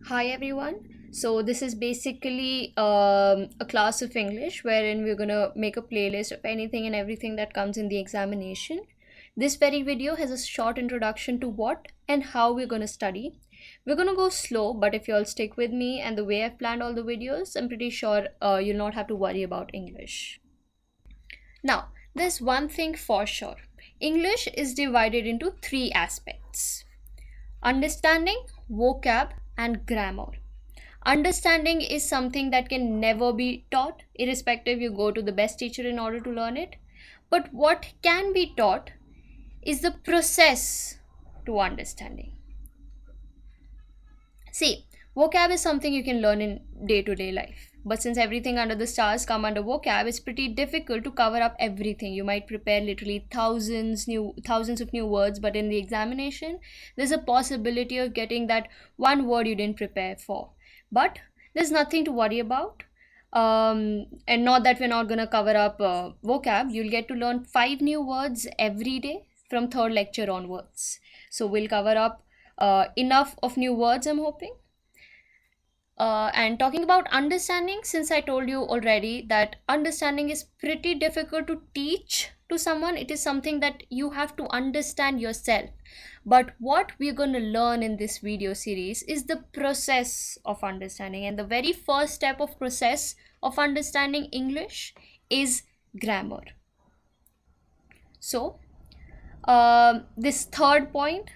Hi everyone. So this is basically a class of English wherein we're gonna make a playlist of anything and everything that comes in the examination. This very video has a short introduction to what and how we're gonna study. We're gonna go slow, but if you all stick with me and the way I've planned all the videos, I'm pretty sure you'll not have to worry about English. Now, there's one thing for sure. English is divided into three aspects: understanding, vocab, and grammar. Understanding is something that can never be taught, irrespective you go to the best teacher in order to learn it. But what can be taught is the process to understanding. See, vocab is something you can learn in day-to-day life. But since everything under the stars come under vocab, it's pretty difficult to cover up everything. You might prepare literally thousands of new words, but in the examination, there's a possibility of getting that one word you didn't prepare for. But there's nothing to worry about. And not that we're not gonna cover up vocab. You'll get to learn 5 new words every day from third lecture onwards. So we'll cover up enough of new words, I'm hoping. And talking about understanding, since I told you already that understanding is pretty difficult to teach to someone, it is something that you have to understand yourself. But what we're going to learn in this video series is the process of understanding. And the very first step of process of understanding English is grammar. So, this third point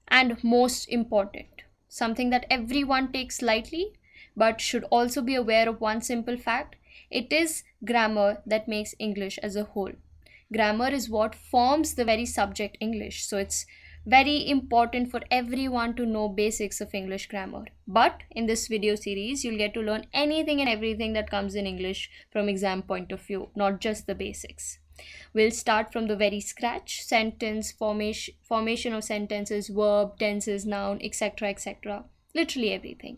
and most important, something that everyone takes lightly but should also be aware of one simple fact: it is grammar that makes English as a whole. Grammar is what forms the very subject English, so it's very important for everyone to know basics of English grammar. But in this video series, you'll get to learn anything and everything that comes in English from exam point of view, not just the basics. We'll start from the very scratch: sentence formation of sentences, verb, tenses, noun, etc., etc. Literally everything.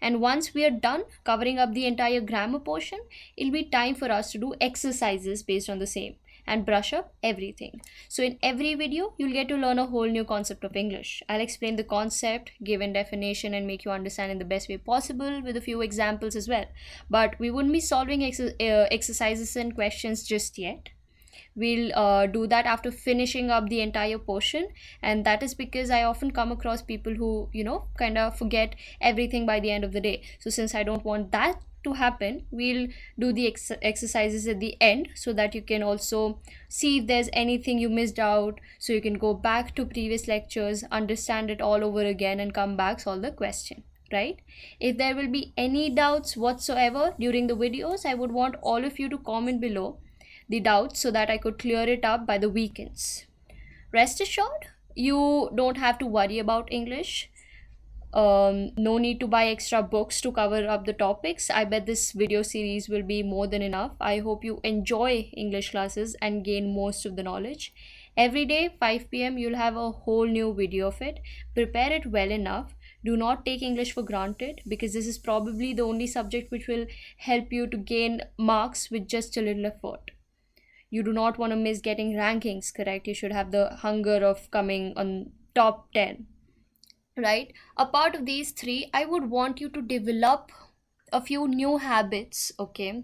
And once we are done covering up the entire grammar portion, it'll be time for us to do exercises based on the same and brush up everything. So in every video, you'll get to learn a whole new concept of English. I'll explain the concept, give a definition, and make you understand in the best way possible with a few examples as well. But we wouldn't be solving exercises and questions just yet. We'll do that after finishing up the entire portion, and that is because I often come across people who kind of forget everything by the end of the day. So since I don't want that to happen, we'll do the exercises at the end so that you can also see if there's anything you missed out, so you can go back to previous lectures, understand it all over again, and come back solve the question, right? If there will be any doubts whatsoever during the videos, I would want all of you to comment below the doubts so that I could clear it up by the weekends. Rest assured, you don't have to worry about English. No need to buy extra books to cover up the topics. I bet this video series will be more than enough. I hope you enjoy English classes and gain most of the knowledge. Every day, 5 p.m., you'll have a whole new video of it. Prepare it well enough. Do not take English for granted, because this is probably the only subject which will help you to gain marks with just a little effort. You do not want to miss getting rankings correct. You should have the hunger of coming on top 10, right? Apart of these three, I would want you to develop a few new habits, okay?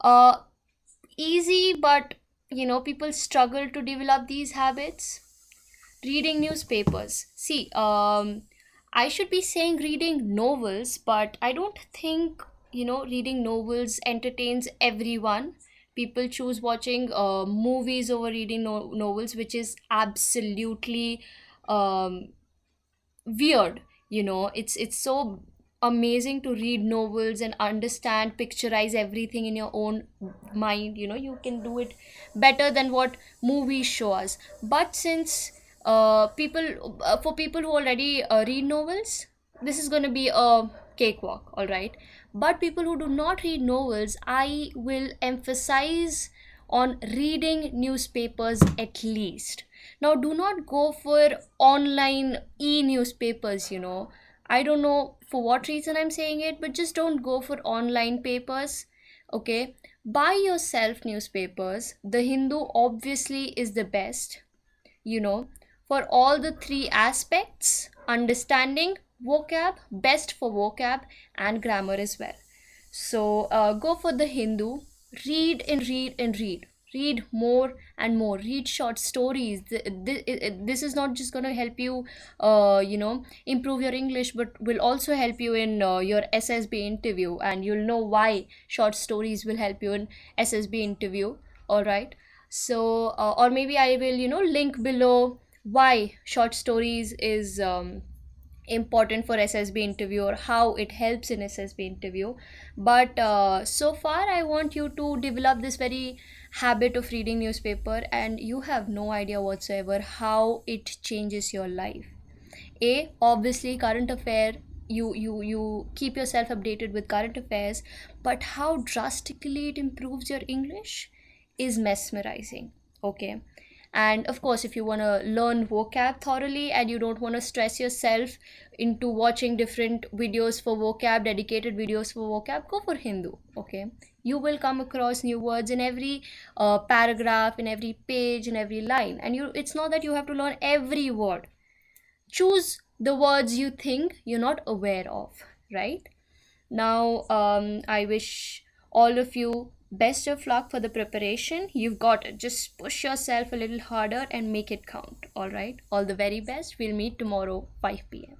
uh Easy, but people struggle to develop these habits. Reading newspapers. See, I should be saying reading novels, but I don't think reading novels entertains everyone. People choose watching movies over reading novels, which is absolutely um, weird. It's so amazing to read novels and understand, picturize everything in your own mind. You can do it better than what movies show us. But since people for people who already read novels, this is going to be a cakewalk, all right? But people who do not read novels, I will emphasize on reading newspapers at least. Now, do not go for online e-newspapers. I don't know for what reason I'm saying it, but just don't go for online papers, okay? Buy yourself newspapers. The Hindu obviously is the best, you know, for all the three aspects: understanding, vocab, best for vocab and grammar as well. So go for the Hindu. Read and read and read. Read more and more. Read short stories. This is not just going to help you, improve your English, but will also help you in your SSB interview. And you'll know why short stories will help you in SSB interview. All right. So, or maybe I will, link below why short stories is important for SSB interview, or how it helps in SSB interview. But so far I want you to develop this very habit of reading newspaper, and you have no idea whatsoever how it changes your life. A, obviously current affair, you keep yourself updated with current affairs, but how drastically it improves your English is mesmerizing. Okay. And of course, if you want to learn vocab thoroughly and you don't want to stress yourself into watching different videos for vocab, dedicated videos for vocab, go for Hindu. Okay. You will come across new words in every paragraph, in every page, in every line, and it's not that you have to learn every word. Choose the words you think you're not aware of, right? Now, I wish all of you best of luck for the preparation. You've got it. Just push yourself a little harder and make it count. All right. All the very best. We'll meet tomorrow, 5 p.m.